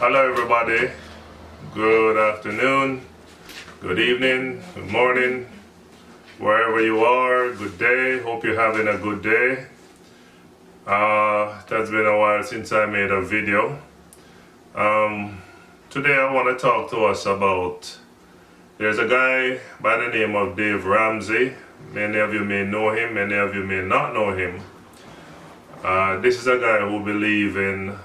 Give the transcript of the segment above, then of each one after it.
Hello everybody, good afternoon, good evening, good morning, wherever you are, good day, hope you're having a good day. That's been a while since I made a video. Today I want to talk to us about, there's a guy by the name of Dave Ramsey. Many of you may know him, many of you may not know him. This is a guy who believes in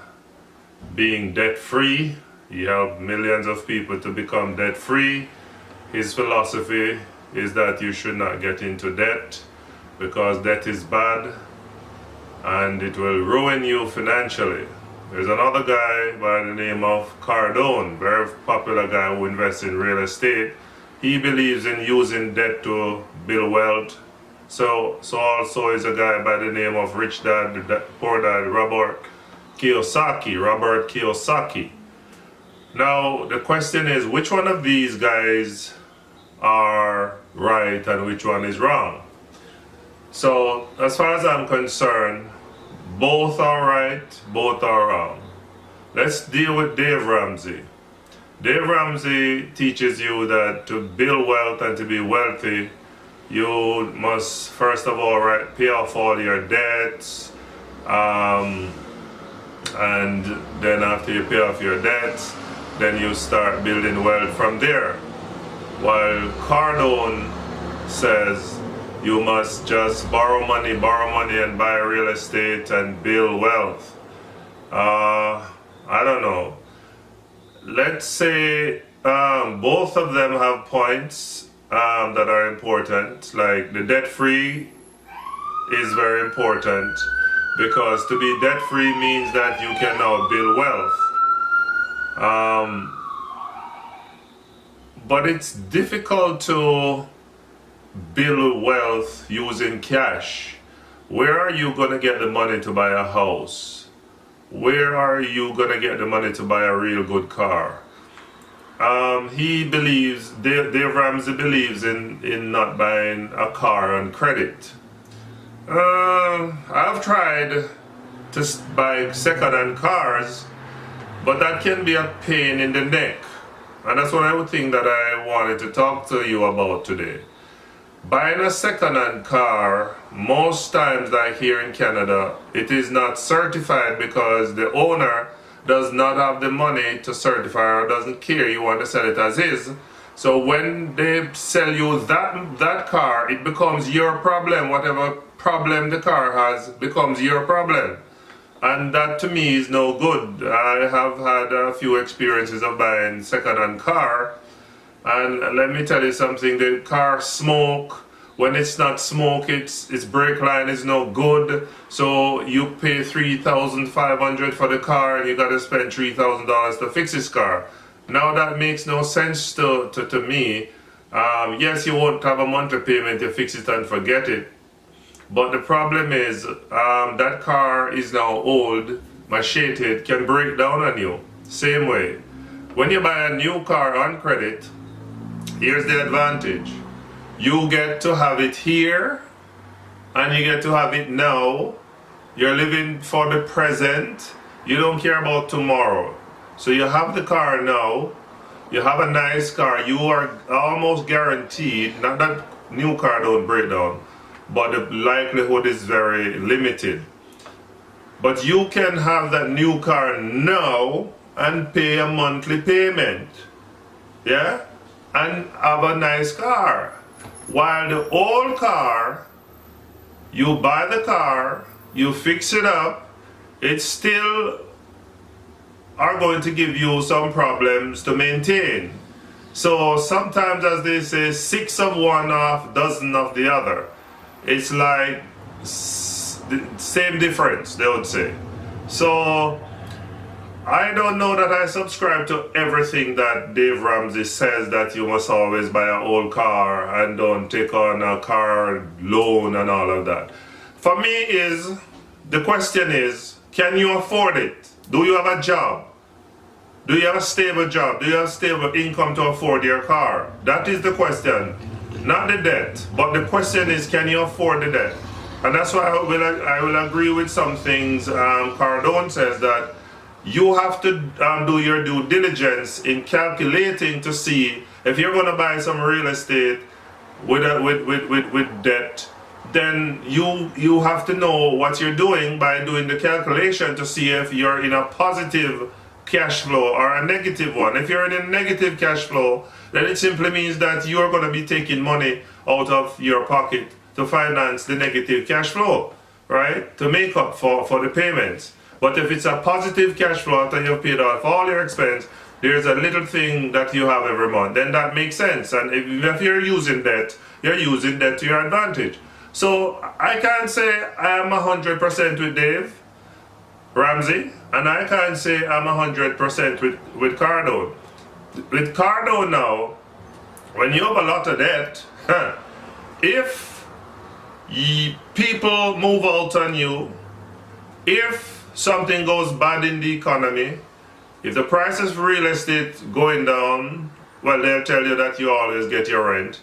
being debt-free. He helped millions of people to become debt-free. His philosophy is that you should not get into debt because debt is bad and it will ruin you financially. There's another guy by the name of Cardone, very popular guy who invests in real estate. He believes in using debt to build wealth. So also is a guy by the name of Rich Dad, Poor Dad, Robert Kiyosaki. Now the question is, which one of these guys are right and which one is wrong? So as far as I'm concerned, both are right, both are wrong. Let's deal with Dave Ramsey. Dave Ramsey teaches you that to build wealth and to be wealthy, you must first of all pay off all your debts, and then after you pay off your debts, then you start building wealth from there. While Cardone says you must just borrow money and buy real estate and build wealth. I don't know. Let's say both of them have points that are important. Like the debt-free is very important because to be debt-free means that you can now build wealth. But it's difficult to build wealth using cash. Where are you going to get the money to buy a house? Where are you going to get the money to buy a real good car? Dave Ramsey believes in not buying a car on credit. I've tried to buy second-hand cars, but that can be a pain in the neck. And that's what I would think that I wanted to talk to you about today. Buying a second-hand car, most times like here in Canada, it is not certified because the owner does not have the money to certify or doesn't care. You want to sell it as is. So when they sell you that car, it becomes your problem. Whatever problem the car has becomes your problem. And that to me is no good. I have had a few experiences of buying second-hand car. And let me tell you something, the car smoke. When it's not smoke, its brake line is no good. So you pay $3,500 for the car and you got to spend $3,000 to fix this car. Now that makes no sense to me. Yes, you won't have a monthly payment to fix it and forget it. But the problem is that car is now old, macheted, can break down on you. Same way. When you buy a new car on credit, here's the advantage. You get to have it here and you get to have it now. You're living for the present. You don't care about tomorrow. So you have the car now. You have a nice car. You are almost guaranteed, not that new car don't break down, but the likelihood is very limited. But you can have that new car now and pay a monthly payment. Yeah? And have a nice car. While the old car, you buy the car, you fix it up, it still are going to give you some problems to maintain. So sometimes, as they say, 6 of one, half dozen of the other. It's like same difference, they would say. So I don't know that I subscribe to everything that Dave Ramsey says, that you must always buy an old car and don't take on a car loan and all of that. For me, the question is, can you afford it? Do you have a job? Do you have a stable job? Do you have stable income to afford your car? That is the question. Not the debt, but the question is, can you afford the debt? And that's why I will agree with some things Cardone says, that you have to do your due diligence in calculating to see if you're going to buy some real estate with debt. Then you have to know what you're doing by doing the calculation to see if you're in a positive cash flow or a negative one. If you're in a negative cash flow, then it simply means that you're going to be taking money out of your pocket to finance the negative cash flow, right? To make up for the payments. But if it's a positive cash flow after you've paid off all your expense, there's a little thing that you have every month, then that makes sense. And if you're using debt, you're using debt to your advantage. So I can't say I am 100% with Dave Ramsey, and I can't say I'm 100% with Cardone. With Cardone now, when you have a lot of debt, if people move out on you, if something goes bad in the economy, if the prices of real estate going down, well, they'll tell you that you always get your rent.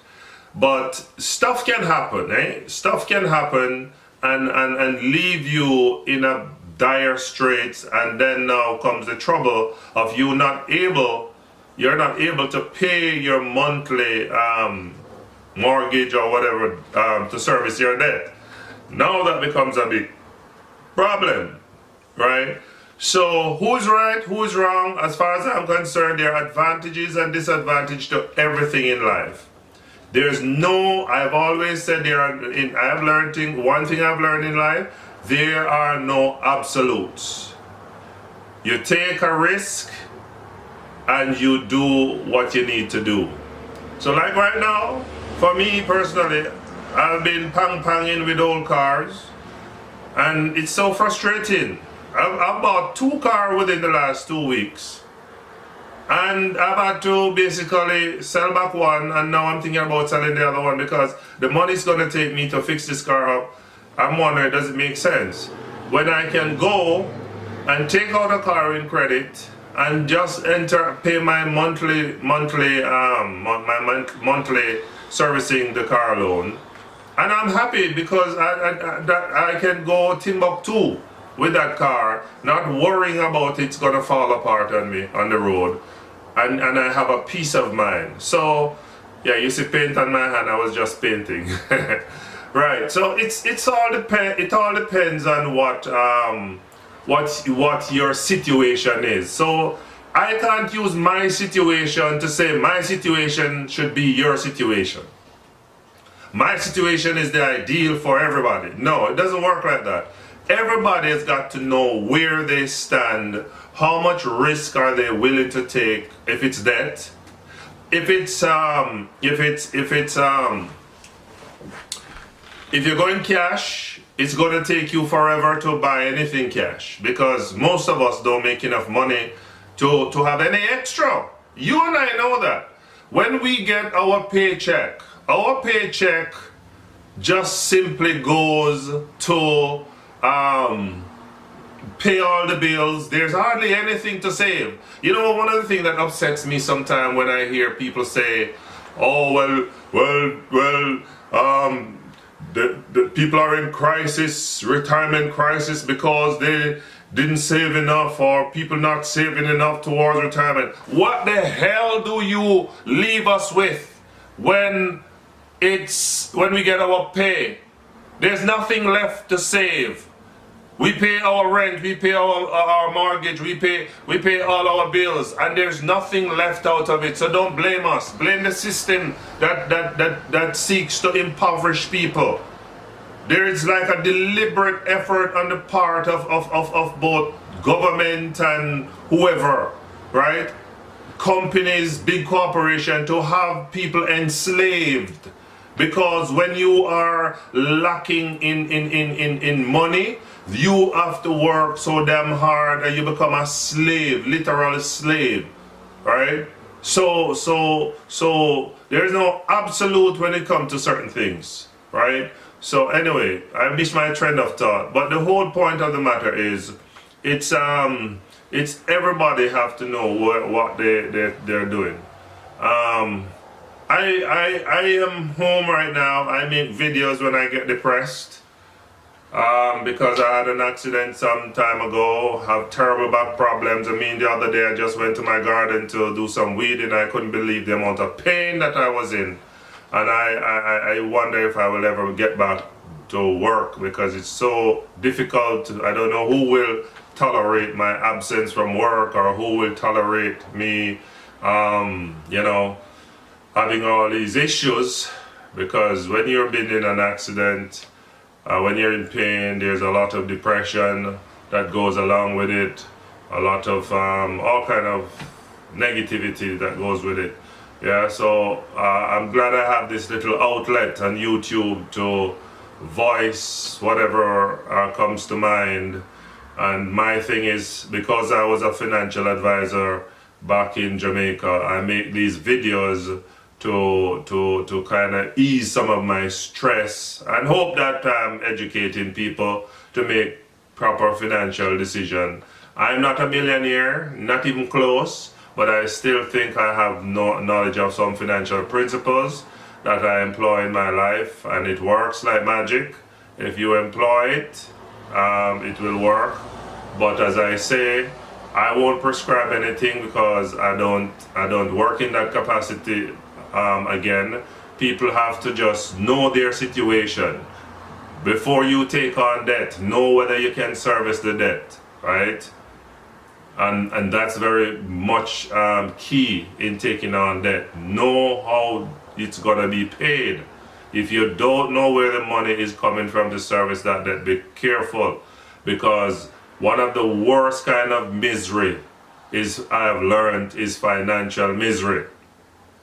But stuff can happen, eh? Stuff can happen and leave you in a dire straits, and then now comes the trouble of you're not able to pay your monthly mortgage or whatever to service your debt. Now that becomes a big problem, right? So who's right, who's wrong? As far as I'm concerned, there are advantages and disadvantages to everything in life. There's no, I've always said one thing I've learned in life, there are no absolutes. You take a risk and you do what you need to do. So like right now, for me personally, I've been pang-panging with old cars, and it's so frustrating. I've bought 2 cars within the last 2 weeks. And I've had to basically sell back one, and now I'm thinking about selling the other one because the money's going to take me to fix this car up. I'm wondering, does it make sense? When I can go and take out a car in credit and just pay my monthly servicing the car loan, and I'm happy because I can go Timbuktu with that car, not worrying about it's gonna fall apart on me on the road, and I have a peace of mind. So yeah, you see paint on my hand, I was just painting. Right, so it all depends on what your situation is. So I can't use my situation to say my situation should be your situation. My situation is the ideal for everybody. No, it doesn't work like that. Everybody has got to know where they stand, how much risk are they willing to take if it's debt, if you're going cash, it's going to take you forever to buy anything cash because most of us don't make enough money to have any extra. You and I know that. When we get our paycheck just simply goes to pay all the bills. There's hardly anything to save. You know, one of the things that upsets me sometimes when I hear people say, oh, the people are in crisis, retirement crisis, because they didn't save enough, or people not saving enough towards retirement. What the hell do you leave us with when we get our pay? There's nothing left to save. We pay our rent, we pay our mortgage, we pay all our bills, and there's nothing left out of it. So don't blame us. Blame the system that seeks to impoverish people. There is like a deliberate effort on the part of both government and whoever, right? Companies, big corporations, to have people enslaved. Because when you are lacking in money, you have to work so damn hard and you become a slave, literal slave, right? So there's no absolute when it comes to certain things, right? So anyway, I missed my train of thought, but the whole point of the matter is, it's everybody have to know what they're doing. I am home right now. I make videos when I get depressed. because I had an accident some time ago, have terrible back problems. I mean, the other day I just went to my garden to do some weeding. I couldn't believe the amount of pain that I was in. And I wonder if I will ever get back to work because it's so difficult. I don't know who will tolerate my absence from work or who will tolerate me, you know, having all these issues, because when you've been in an accident, when you're in pain, there's a lot of depression that goes along with it, a lot of all kind of negativity that goes with it. Yeah, so I'm glad I have this little outlet on YouTube to voice whatever comes to mind. And my thing is, because I was a financial advisor back in Jamaica, I make these videos to kind of ease some of my stress and hope that I'm educating people to make proper financial decision. I'm not a millionaire, not even close, but I still think I have knowledge of some financial principles that I employ in my life, and it works like magic. If you employ it, it will work. But as I say, I won't prescribe anything because I don't work in that capacity. Again, people have to just know their situation before you take on debt. Know whether you can service the debt, right? And that's very much key in taking on debt. Know how it's gonna be paid. If you don't know where the money is coming from to service that debt, be careful, because one of the worst kind of misery I have learned is financial misery.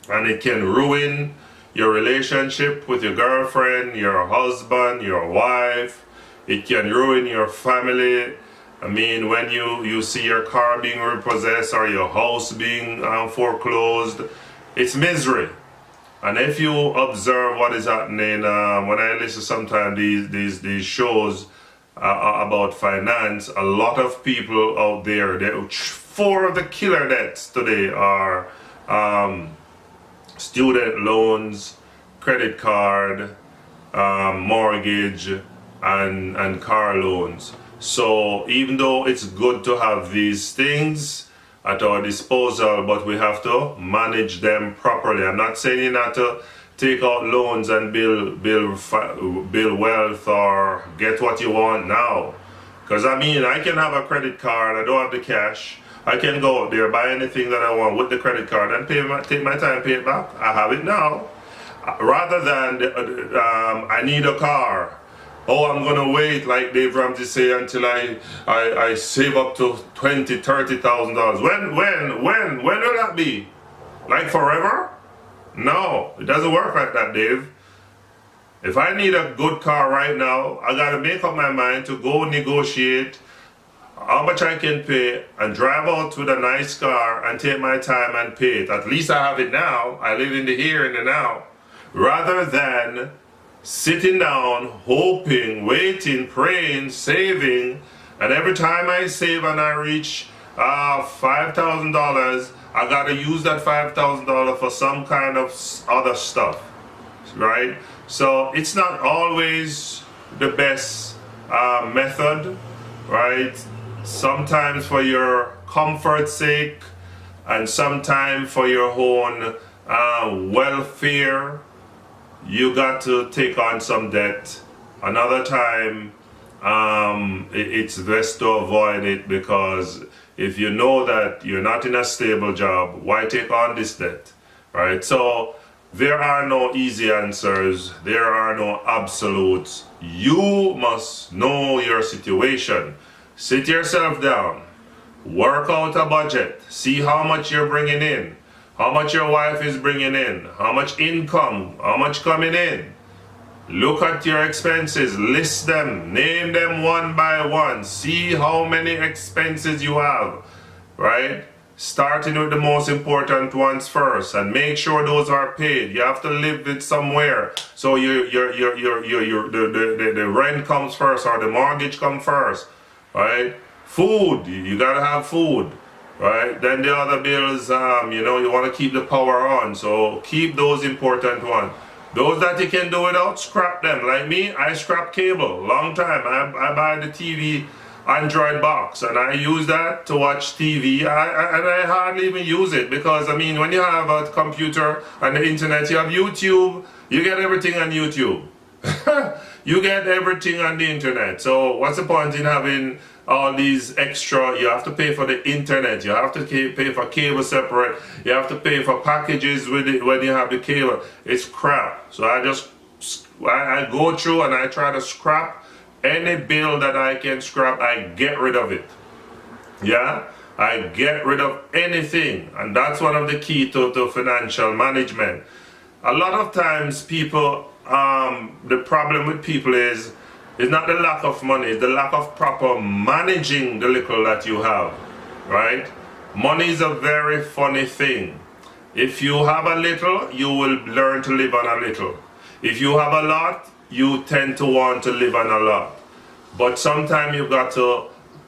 And it can ruin your relationship with your girlfriend, your husband, your wife. It can ruin your family. I mean, when you see your car being repossessed or your house being foreclosed, it's misery. And if you observe what is happening, when I listen sometimes these shows about finance, a lot of people out there, 4 of the killer debts today are student loans, credit card, mortgage, and car loans. So even though it's good to have these things at our disposal, but we have to manage them properly. I'm not saying you not to take out loans and build wealth or get what you want now. Because I mean, I can have a credit card, I don't have the cash. I can go out there, buy anything that I want with the credit card and take my time, pay it back. I have it now. Rather than I need a car. Oh, I'm gonna wait, like Dave Ramsey say, until I save up to $20,000, $30,000. When will that be? Like forever? No, it doesn't work like that, Dave. If I need a good car right now, I gotta make up my mind to go negotiate how much I can pay and drive out with a nice car and take my time and pay it. At least I have it now. I live in the here and the now. Rather than sitting down, hoping, waiting, praying, saving, and every time I save and I reach $5,000, I gotta use that $5,000 for some kind of other stuff, right? So it's not always the best method, right? Sometimes for your comfort's sake, and sometimes for your own welfare, you got to take on some debt. Another time, it's best to avoid it, because if you know that you're not in a stable job, why take on this debt, right? So there are no easy answers. There are no absolutes. You must know your situation. Sit yourself down, work out a budget, see how much you're bringing in, how much your wife is bringing in, how much income, how much coming in. Look at your expenses, list them, name them one by one, see how many expenses you have, right? Starting with the most important ones first, and make sure those are paid. You have to live it somewhere, so the rent comes first or the mortgage comes first, right? Food, you gotta have food, right? Then the other bills, you want to keep the power on, so keep those important ones. Those that you can do without, scrap them. Like me, I scrap cable. Long time. I buy the TV Android box and I use that to watch TV. And I hardly even use it because, I mean, when you have a computer and the internet, you have YouTube, you get everything on YouTube. You get everything on the internet. So what's the point in having all these extra? You have to pay for the internet, you have to pay for cable separate, you have to pay for packages with it when you have the cable. It's crap. So I go through and I try to scrap any bill that I can scrap. I get rid of it. Yeah, I get rid of anything, and that's one of the key to financial management. A lot of times people, the problem with people is not the lack of money, it's the lack of proper managing the little that you have, right? Money is a very funny thing. If you have a little, you will learn to live on a little. If you have a lot, you tend to want to live on a lot. But sometimes you've got to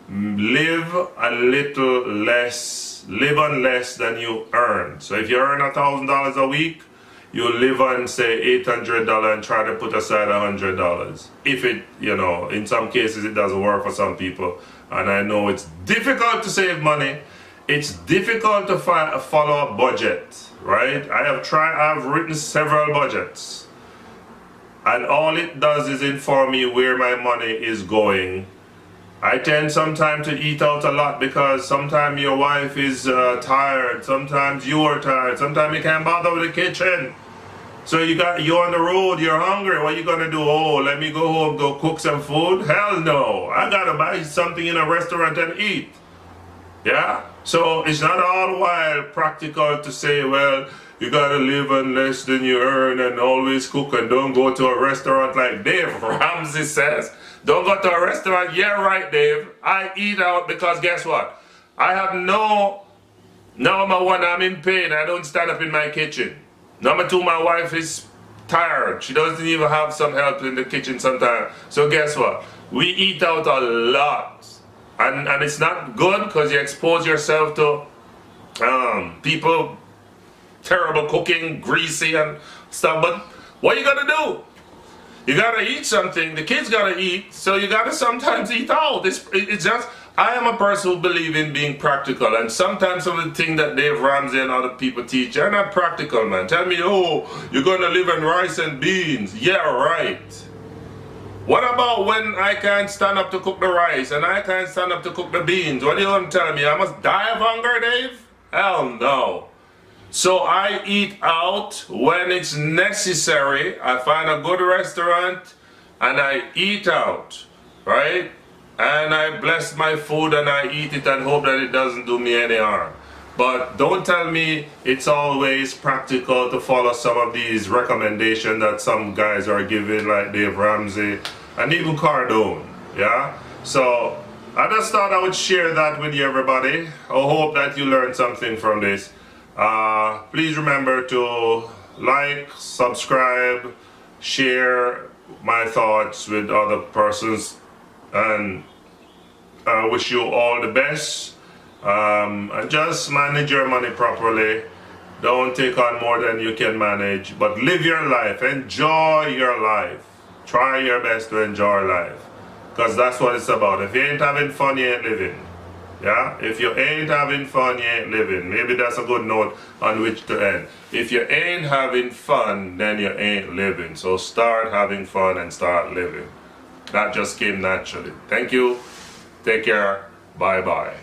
live a little less, live on less than you earn. So if you earn $1,000 a week, you live on, say, $800 and try to put aside $100. If it, you know, in some cases it doesn't work for some people. And I know it's difficult to save money. It's difficult to follow a budget, right? I've written several budgets. And all it does is inform me where my money is going. I tend sometimes to eat out a lot because sometimes your wife is tired, sometimes you are tired, sometimes you can't bother with the kitchen. So you're on the road, you're hungry, what are you gonna do? Oh, let me go home, go cook some food? Hell no, I gotta buy something in a restaurant and eat. Yeah? So it's not all the while practical to say, well, you gotta live on less than you earn and always cook and don't go to a restaurant like Dave Ramsey says. Don't go to a restaurant. Yeah, right, Dave. I eat out because guess what? I have number one, I'm in pain. I don't stand up in my kitchen. Number two, my wife is tired. She doesn't even have some help in the kitchen sometimes. So guess what? We eat out a lot. And it's not good because you expose yourself to people, terrible cooking, greasy and stuff. But what you gotta do? You gotta eat something. The kids gotta eat. So you gotta sometimes eat out. It's just, I am a person who believes in being practical, and sometimes some of the things that Dave Ramsey and other people teach are not practical, man. Tell me, oh, you're gonna live on rice and beans. Yeah, right. What about when I can't stand up to cook the rice and I can't stand up to cook the beans? What are you gonna tell me? I must die of hunger, Dave? Hell no. So I eat out when it's necessary. I find a good restaurant and I eat out, right? And I bless my food and I eat it and hope that it doesn't do me any harm. But don't tell me it's always practical to follow some of these recommendations that some guys are giving, like Dave Ramsey and even Cardone, yeah? So I just thought I would share that with you, everybody. I hope that you learned something from this. Please remember to like, subscribe, share my thoughts with other persons, and I wish you all the best. And just manage your money properly. Don't take on more than you can manage, but live your life, enjoy your life. Try your best to enjoy life, because that's what it's about. If you ain't having fun, you ain't living. Yeah? If you ain't having fun, you ain't living. Maybe that's a good note on which to end. If you ain't having fun, then you ain't living. So start having fun and start living. That just came naturally. Thank you. Take care. Bye-bye.